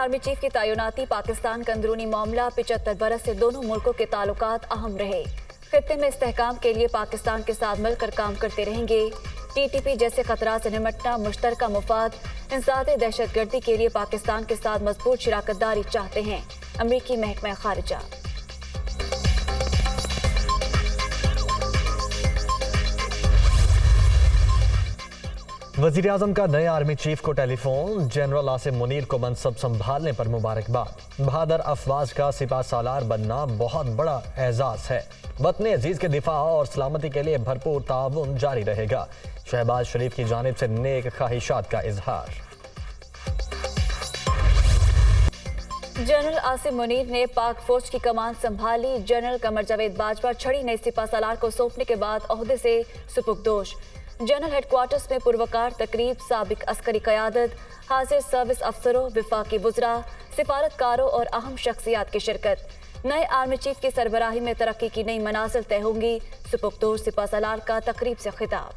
Army chief की तैनाती पाकिस्तान का अंदरूनी मामला 75 बरस से दोनों मुल्कों के ताल्लुकात अहम रहे। खित्ते में इस्तेहकाम के लिए पाकिस्तान के साथ मिलकर काम करते रहेंगे। TTP जैसे खतरा से निमटना, मुश्तरका मुफाद, इंसदाद दहशतगर्दी के लिए पाकिस्तान के साथ मजबूत शराकतदारी चाहते हैं। अमरीकी महकमा खारिजा। वज़ीर-ए-आज़म का नए आर्मी चीफ को टेलीफोन। जनरल आसिम मुनीर को मनसब संभालने पर मुबारकबाद। बहादुर अफवाज का सिपा सालार बनना बहुत बड़ा एजाज है। वतन अजीज के दिफा और सलामती के लिए भरपूर ताउन जारी रहेगा। शहबाज शरीफ की जानिब से नेक ख्वाहिशात का इजहार। जनरल आसिम मुनीर ने पाक फौज की कमान संभाली। जनरल कमर जावेद बाजवा छड़ी ने सिपा सालार को सौंपने के बाद ओहदे से सुपुर्दोश। जनरल हेडक्वार्टर्स में पुरवकार तकरीब, साबिक अस्करी क़यादत, हाजिर सर्विस अफसरों, विफाकी वुज़रा, सिफारतकारों और अहम शख्सियात की शिरकत। नए आर्मी चीफ की सरबराही में तरक्की की नई मनाजिल तय होंगी। सुपुर्दोश सिपा सालार का तकरीब से खिताब।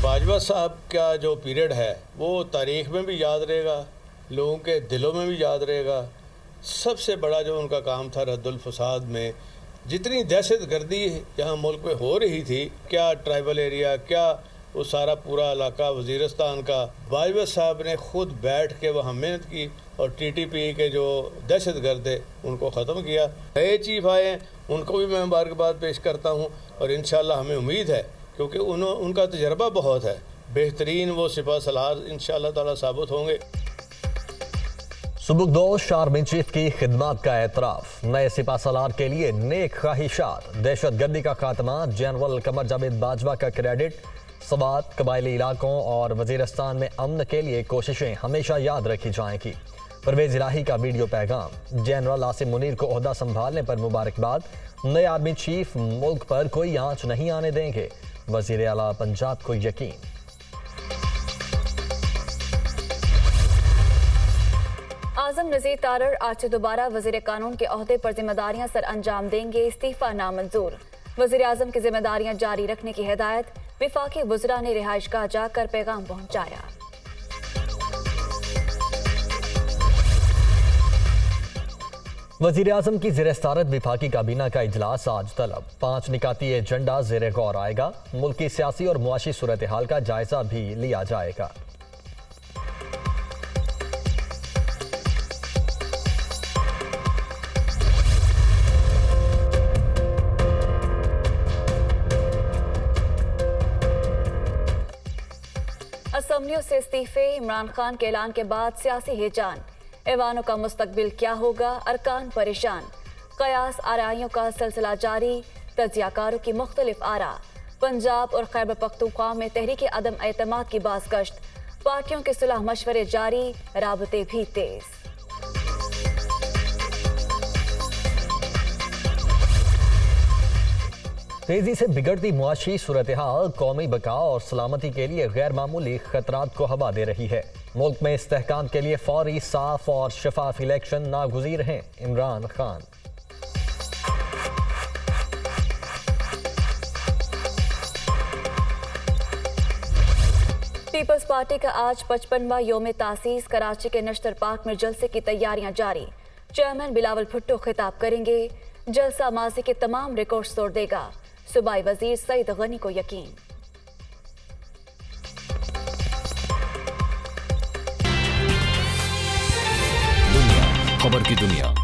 बाजवा साहब का जो पीरियड है वो तारीख़ में भी याद रहेगा, लोगों के दिलों में भी याद रहेगा। सबसे बड़ा जो उनका काम था रद्दुल फसाद में, जितनी दहशत गर्दी यहाँ मुल्क में हो रही थी, क्या ट्राइबल एरिया, क्या वो सारा पूरा इलाका वज़ीरिस्तान का, बाजवा साहब ने ख़ुद बैठ के वहाँ मेहनत की और TTP के जो दहशत गर्द है उनको ख़त्म किया। नए चीफ आए, उनको भी मैं मुबारकबाद पेश करता हूँ और इंशाअल्लाह हमें उम्मीद है क्योंकि उनका तजर्बा बहुत है, बेहतरीन वो सिपा सलार इंशाअल्लाह ताला साबित होंगे। सुबुकदोश आर्मी चीफ की खिदमत का एतराफ़। नए सिपा सालार के लिए नेक ख्वाहिशात। दहशत गर्दी का खात्मा। जनरल कमर जावेद बाजवा का क्रेडिट। सवात, कबायली इलाकों और वज़ीरिस्तान में अमन के लिए कोशिशें हमेशा याद रखी जाएंगी। परवेज इलाही का वीडियो पैगाम। जनरल आसिम मुनीर को ओहदा संभालने पर मुबारकबाद। नए आर्मी चीफ मुल्क पर कोई आंच नहीं आने देंगे। वज़ीर आला पंजाब को यकीन। आज़म नज़ीर तारड़ आज से दोबारा वज़ीर कानून के ओहदे पर जिम्मेदारियां सर अंजाम देंगे। इस्तीफा नामंजूर। वज़ीर आज़म की जिम्मेदारियां जारी रखने की हिदायत। विफाकी वुज़रा ने रिहाइशगाह जाकर पैगाम पहुंचाया। वज़ीर आज़म की ज़ेर सदारत विफाकी काबीना का इजलास आज तलब। 5 निकाती एजेंडा ज़ेर गौर आएगा। मुल्क की सियासी और मुआशी सूरत हाल का जायजा भी लिया जाएगा। असम्बलियों से इस्तीफे। इमरान खान के ऐलान के बाद सियासी हिजान। ऐवानों का मुस्तकबिल क्या होगा, अरकान परेशान। कयास आराइयों का सिलसिला जारी। तजियाकारों की मुख्तलिफ आरा। पंजाब और खैबर पख्तूनख्वा में तहरीक अदम एतमाद की बाज़गश्त। पार्टियों के सुलह मशवरे जारी, राबते भी तेज। तेजी से बिगड़ती मुआशी सूरत हाल कौमी बका और सलामती के लिए गैर मामूली खतरात को हवा दे रही है। मुल्क में इस्तेहकाम के लिए फौरी, साफ और शफाफ इलेक्शन नागुज़ीर हैं। इमरान खान। पीपल्स पार्टी का आज 55वां योम तासीस। कराची के नश्तर पार्क में जलसे की तैयारियां जारी। चेयरमैन बिलावल भुट्टो खिताब करेंगे। जलसा माजी के तमाम रिकॉर्ड्स तोड़ देगा। सूबाई वजीर सईद गनी को यकीन। खबर की दुनिया।